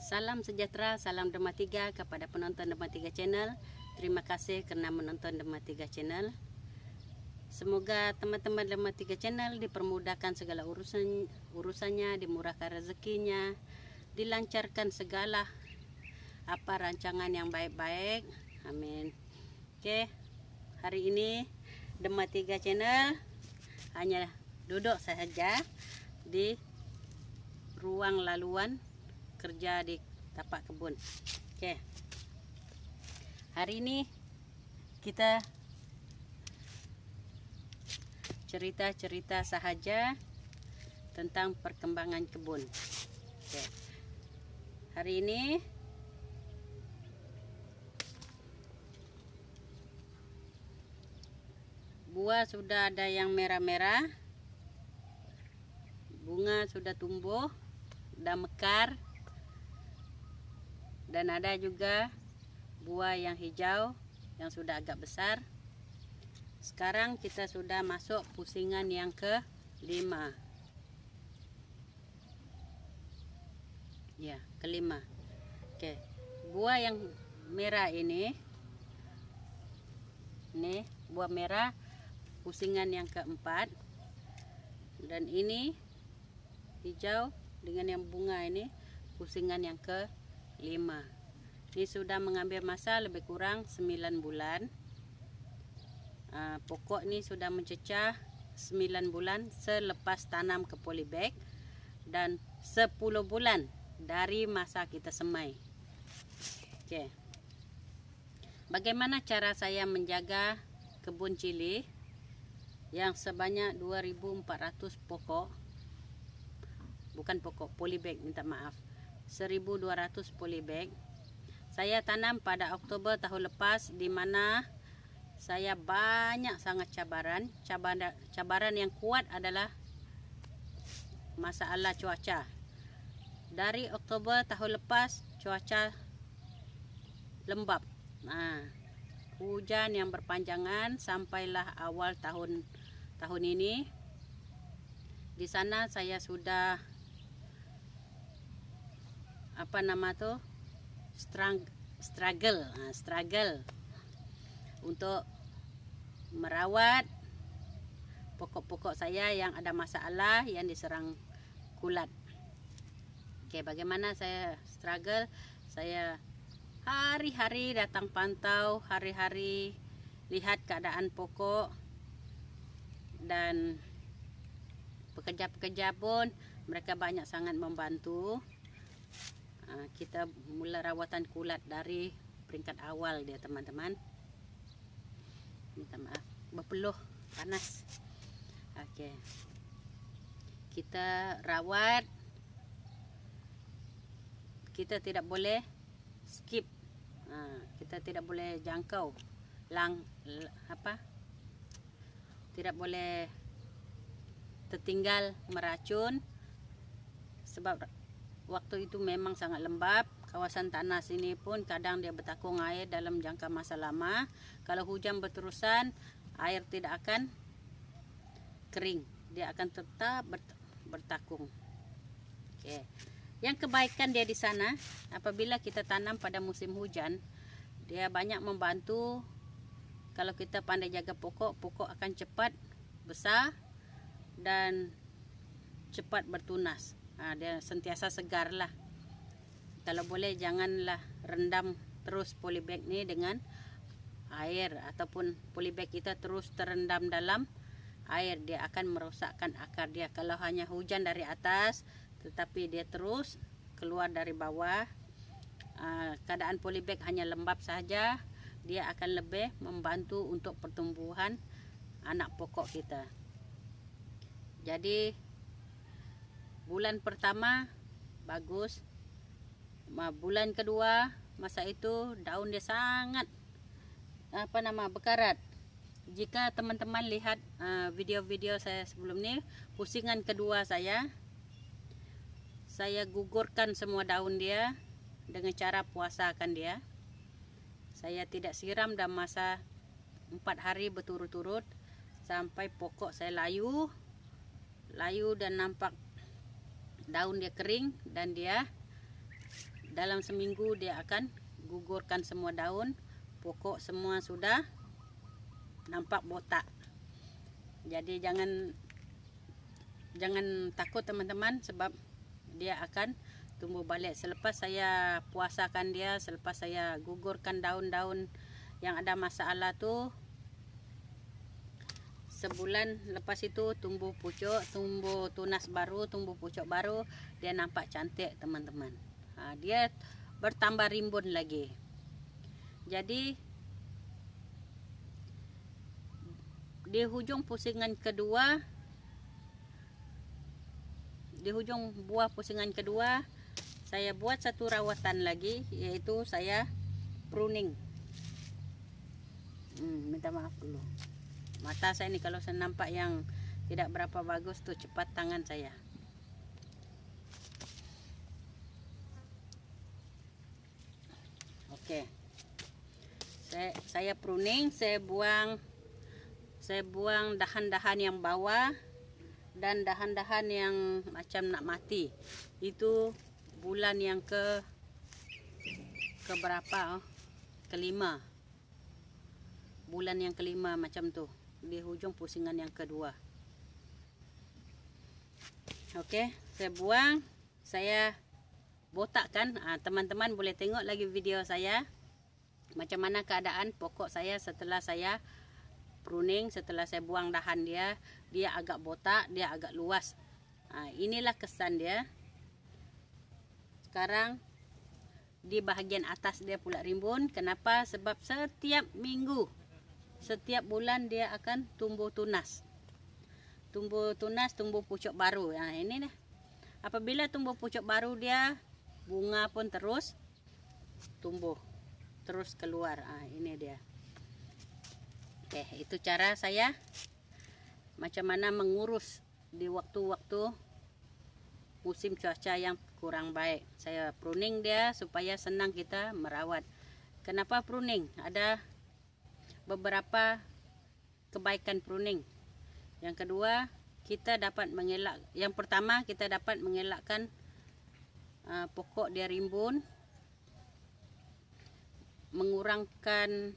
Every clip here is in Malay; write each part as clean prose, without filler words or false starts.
Salam sejahtera, salam Dharma 3 kepada penonton Dharma 3 Channel. Terima kasih kerana menonton Dharma 3 Channel. Semoga teman-teman Dharma 3 Channel dipermudahkan segala urusannya, dimurahkan rezekinya, dilancarkan segala apa rancangan yang baik-baik. Amin. Oke, hari ini Dharma 3 Channel hanya duduk saja di ruang laluan kerja di tapak kebun. Oke. Hari ini kita cerita-cerita sahaja tentang perkembangan kebun. Oke. Hari ini buah sudah ada yang merah-merah, bunga sudah tumbuh, sudah mekar, dan ada juga buah yang hijau yang sudah agak besar. Sekarang kita sudah masuk pusingan yang ke-5. Ya, ke-5. Oke. Buah yang merah ini buah merah pusingan yang ke-4. Dan ini hijau dengan yang bunga ini pusingan yang ke-5. Ini sudah mengambil masa lebih kurang 9 bulan. Pokok ini sudah mencecah 9 bulan selepas tanam ke polybag dan 10 bulan dari masa kita semai. Oke. Bagaimana cara saya menjaga kebun cili yang sebanyak 2.400 pokok? Bukan pokok, polybag, minta maaf. 1.200 polybag. Saya tanam pada Oktober tahun lepas, di mana saya banyak sangat cabaran. Cabaran yang kuat adalah masalah cuaca. Dari Oktober tahun lepas cuaca lembab. Hujan yang berpanjangan sampailah awal tahun ini. Di sana saya sudah struggle untuk merawat pokok-pokok saya yang ada masalah, yang diserang kulat. Oke, bagaimana saya struggle? Saya hari-hari datang pantau, hari-hari lihat keadaan pokok, dan pekerja-pekerja pun mereka banyak sangat membantu. Kita mula rawatan kulat dari peringkat awal dia, teman-teman. Minta maaf, berpeluh, panas. Oke. Kita rawat. Kita tidak boleh skip. Kita tidak boleh jangkau tidak boleh tertinggal meracun, sebab waktu itu memang sangat lembab. Kawasan tanah sini pun kadang dia bertakung air dalam jangka masa lama. Kalau hujan berterusan, air tidak akan kering, dia akan tetap bertakung. Oke. Yang kebaikan dia di sana, apabila kita tanam pada musim hujan, dia banyak membantu. Kalau kita pandai jaga pokok, pokok akan cepat besar dan cepat bertunas. Dia sentiasa segar lah. Kalau boleh janganlah rendam terus polybag ni dengan air, ataupun polybag kita terus terendam dalam air, dia akan merosakkan akar dia. Kalau hanya hujan dari atas tetapi dia terus keluar dari bawah, keadaan polybag hanya lembab saja, dia akan lebih membantu untuk pertumbuhan anak pokok kita. Jadi bulan pertama bagus, bulan kedua masa itu daun dia sangat berkarat. Jika teman-teman lihat video-video saya sebelum ni, pusingan kedua saya gugurkan semua daun dia dengan cara puasakan dia. Saya tidak siram dalam masa 4 hari berturut-turut sampai pokok saya layu dan nampak daun dia kering dan dia dalam seminggu dia akan gugurkan semua daun, pokok semua sudah nampak botak. Jadi jangan takut teman-teman, sebab dia akan tumbuh balik. Selepas saya puasakan dia, selepas saya gugurkan daun-daun yang ada masalah tuh, sebulan lepas itu tumbuh pucuk, tumbuh tunas baru, tumbuh pucuk baru, dia nampak cantik teman-teman. Dia bertambah rimbun lagi. Jadi di hujung pusingan kedua, di hujung buah pusingan kedua, saya buat satu rawatan lagi, yaitu saya pruning. Minta maaf dulu, mata saya ini kalau saya nampak yang tidak berapa bagus tuh cepat tangan saya. Oke, saya pruning, saya buang dahan-dahan yang bawah dan dahan-dahan yang macam nak mati. Itu bulan yang ke berapa? Kelima. Bulan yang kelima macam tuh, di hujung pusingan yang kedua. Oke, saya buang, saya botakkan. Teman-teman boleh tengok lagi video saya macam mana keadaan pokok saya setelah saya pruning, setelah saya buang dahan dia agak botak, dia agak luas. Inilah kesan dia. Sekarang di bahagian atas dia pula rimbun. Kenapa? Sebab setiap minggu, setiap bulan dia akan tumbuh tunas, tumbuh pucuk baru. Ini dah. Apabila tumbuh pucuk baru, dia bunga pun terus tumbuh, terus keluar. Ini dia. Oke, itu cara saya macam mana mengurus di waktu-waktu musim cuaca yang kurang baik. Saya pruning dia supaya senang kita merawat. Kenapa pruning? Ada beberapa kebaikan pruning. Yang kedua, kita dapat mengelak. Yang pertama, kita dapat mengelakkan pokok dia rimbun, mengurangkan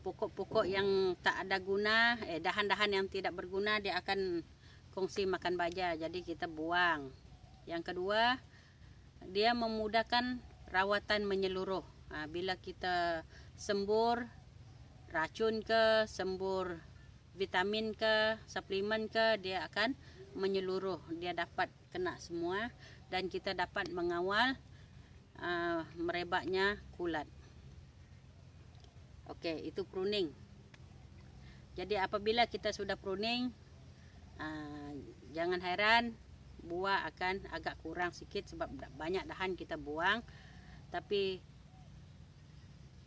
pokok-pokok yang tak ada guna, dahan-dahan yang tidak berguna, dia akan kongsi makan baja, jadi kita buang. Yang kedua, dia memudahkan rawatan menyeluruh. Bila kita sembur racun ke, sembur vitamin ke, suplemen ke, dia akan menyeluruh, dia dapat kena semua, dan kita dapat mengawal merebaknya kulat. Oke, itu pruning. Jadi apabila kita sudah pruning, jangan heran buah akan agak kurang sikit sebab banyak dahan kita buang. Tapi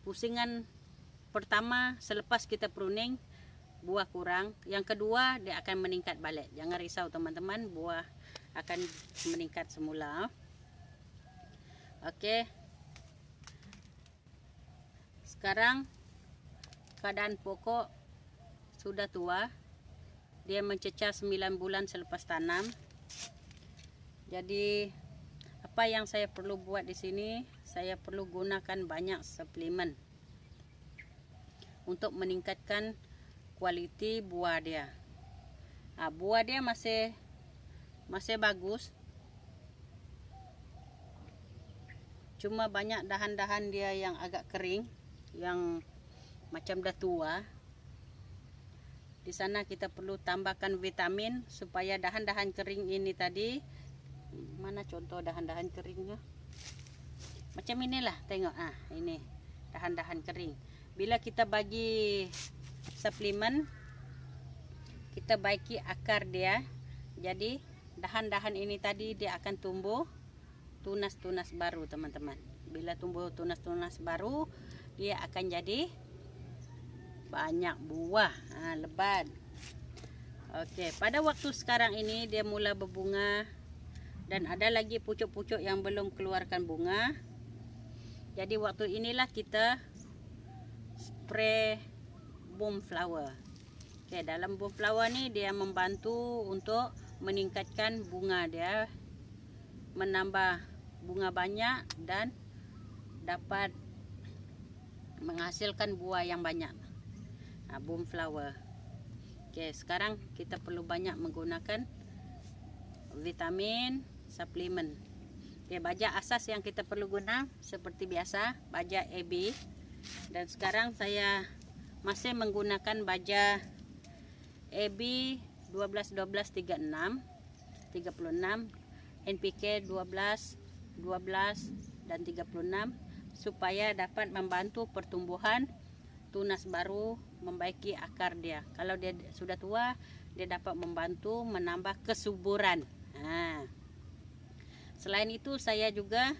pusingan pertama selepas kita pruning, buah kurang. Yang kedua, dia akan meningkat balik. Jangan risau teman-teman, buah akan meningkat semula. Oke. Sekarang keadaan pokok sudah tua. Dia mencecah 9 bulan selepas tanam. Jadi apa yang saya perlu buat di sini, saya perlu gunakan banyak suplemen untuk meningkatkan kualiti buah dia. Buah dia masih bagus. Cuma banyak dahan-dahan dia yang agak kering, yang macam dah tua. Di sana kita perlu tambahkan vitamin supaya dahan-dahan kering ini tadi, mana contoh dahan-dahan keringnya? Macam inilah, tengok. Ini dahan-dahan kering. Bila kita bagi suplemen, kita baiki akar dia. Jadi dahan-dahan ini tadi dia akan tumbuh tunas-tunas baru teman-teman. Bila tumbuh tunas-tunas baru, dia akan jadi banyak buah, lebat. Oke, pada waktu sekarang ini dia mula berbunga dan ada lagi pucuk-pucuk yang belum keluarkan bunga. Jadi waktu inilah kita spray boom flower. Oke, dalam boom flower ni dia membantu untuk meningkatkan bunga dia menambah bunga banyak dan dapat menghasilkan buah yang banyak. Boom flower. Oke, sekarang kita perlu banyak menggunakan vitamin suplemen. Oke, baja asas yang kita perlu guna seperti biasa, baja AB. Dan sekarang saya masih menggunakan baja AB 12-12-36 NPK 12 dan 36 supaya dapat membantu pertumbuhan tunas baru, membaiki akar dia. Kalau dia sudah tua, dia dapat membantu menambah kesuburan. Selain itu, saya juga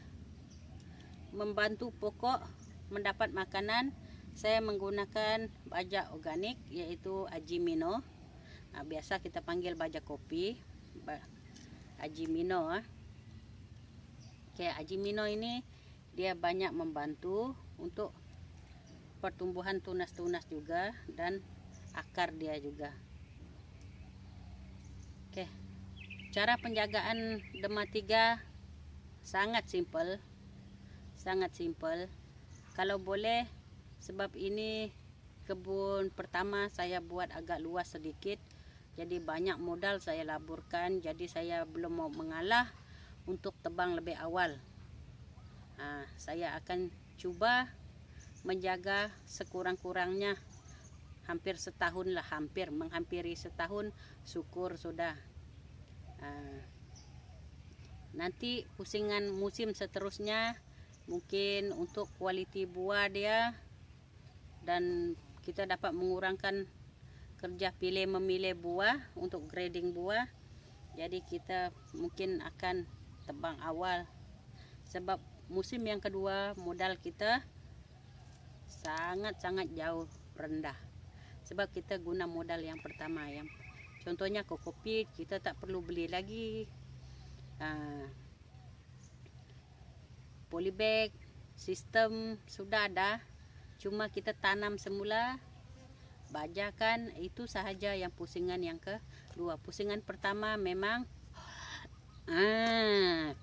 membantu pokok mendapat makanan. Saya menggunakan baja organik, yaitu Ajimino. Biasa kita panggil baja kopi, Ajimino. Oke, Ajimino ini dia banyak membantu untuk pertumbuhan tunas-tunas juga dan akar dia juga. Oke, cara penjagaan Demam 3 sangat simpel, kalau boleh, sebab ini kebun pertama saya buat agak luas sedikit, jadi banyak modal saya laburkan, jadi saya belum mau mengalah untuk tebang lebih awal. Saya akan cuba menjaga sekurang-kurangnya hampir setahun lah, menghampiri setahun, syukur sudah. Nanti pusingan musim seterusnya mungkin untuk kualiti buah dia, dan kita dapat mengurangkan kerja memilih buah untuk grading buah. Jadi kita mungkin akan tebang awal, sebab musim yang kedua modal kita sangat-sangat jauh rendah, sebab kita guna modal yang pertama. Yang contohnya kokopit, kita tak perlu beli lagi. Polybag sistem sudah ada, cuma kita tanam semula, bajakan, itu sahaja yang pusingan yang kedua. Pusingan pertama memang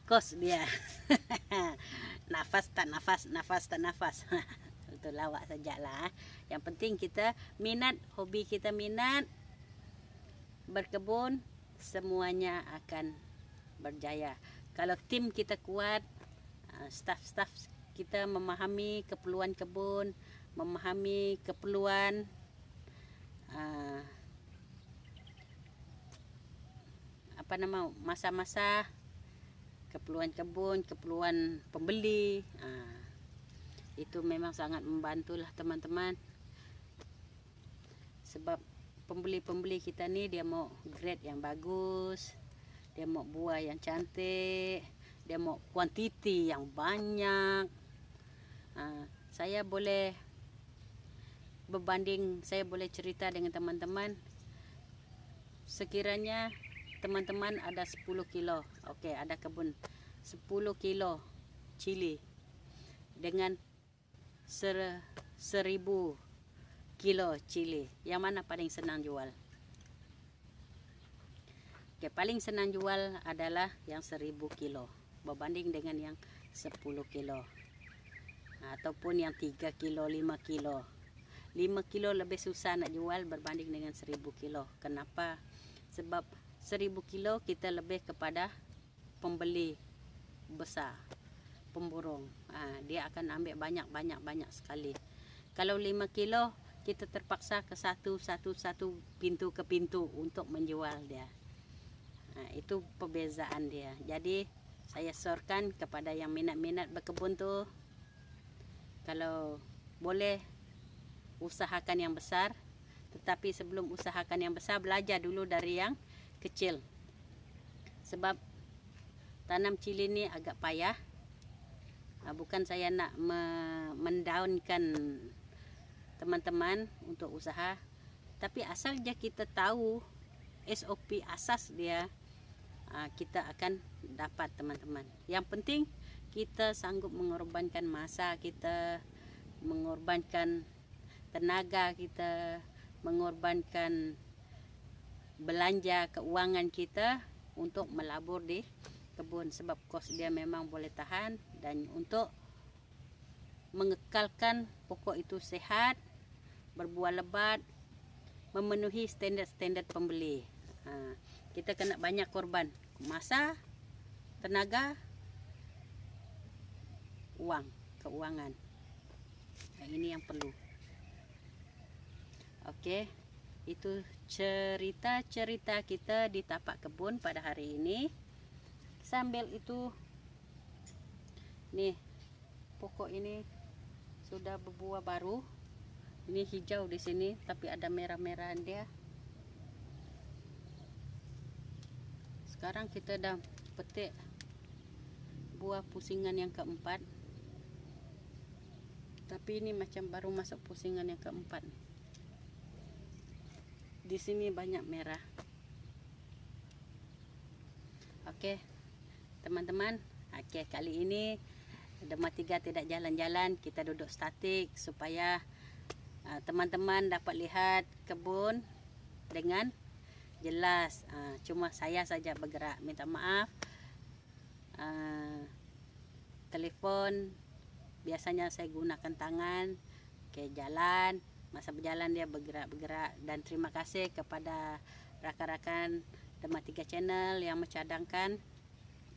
kos dia. Nafas tak nafas. Itu lawak sajalah. Yang penting kita minat, hobi kita minat berkebun, semuanya akan berjaya. Kalau tim kita kuat, staff kita memahami keperluan kebun, memahami keperluan masa-masa keperluan kebun, keperluan pembeli. Itu memang sangat membantulah teman-teman, sebab pembeli-pembeli kita nih dia mau grade yang bagus, dia mau buah yang cantik, dia mau kuantiti yang banyak. Saya boleh berbanding, saya boleh cerita dengan teman-teman, sekiranya teman-teman ada 10 kilo, oke, ada kebun 10 kilo cili dengan 1000 kilo cili, yang mana paling senang jual? Oke, paling senang jual adalah yang 1000 kilo berbanding dengan yang 10 kilo, ataupun yang 3 kilo, 5 kilo. 5 kilo lebih susah nak jual berbanding dengan 1000 kilo. Kenapa? Sebab 1000 kilo kita lebih kepada pembeli besar, pemborong. Dia akan ambil banyak sekali. Kalau 5 kilo kita terpaksa ke satu pintu ke pintu untuk menjual dia. Itu perbezaan dia. Jadi saya sorkan kepada yang minat-minat berkebun tuh, kalau boleh usahakan yang besar, tetapi sebelum usahakan yang besar, belajar dulu dari yang kecil. Sebab tanam cili ini agak payah. Bukan saya nak mendownkan teman-teman untuk usaha, tapi asal je kita tahu SOP asas dia, kita akan dapat teman-teman. Yang penting kita sanggup mengorbankan masa kita, mengorbankan tenaga kita, mengorbankan belanja keuangan kita untuk melabur di kebun, sebab kos dia memang boleh tahan, dan untuk mengekalkan pokok itu sehat, berbuah lebat, memenuhi standard-standard pembeli. Kita kena banyak korban masa, tenaga, keuangan. Ini yang perlu. Okey, itu cerita-cerita kita di tapak kebun pada hari ini. Sambil itu, nih pokok ini sudah berbuah baru. Ini hijau di sini, tapi ada merah-merahan dia. Sekarang kita dah petik buah pusingan yang keempat. Tapi ini macam baru masuk pusingan yang keempat. Di sini banyak merah. Okey, teman-teman. Okey, kali ini Dharma 3 tidak jalan-jalan, kita duduk statik supaya teman-teman dapat lihat kebun dengan jelas. Cuma saya saja bergerak, minta maaf. Telefon biasanya saya gunakan tangan ke jalan, masa berjalan dia bergerak. Dan terima kasih kepada rakan-rakan Dharma 3 channel yang mencadangkan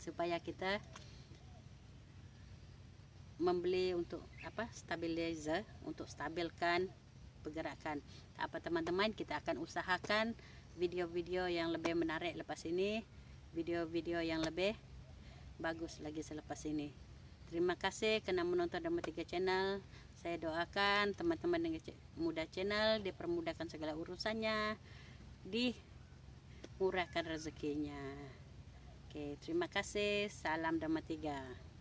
supaya kita membeli untuk stabilizer, untuk stabilkan pergerakan. Apa teman-teman, kita akan usahakan video-video yang lebih menarik lepas ini, video-video yang lebih bagus lagi selepas ini. Terima kasih kerana menonton Dharma 3 channel. Saya doakan teman-teman dengan Muda channel dipermudahkan segala urusannya, dimurahkan rezekinya. Oke, terima kasih. Salam Dharma 3.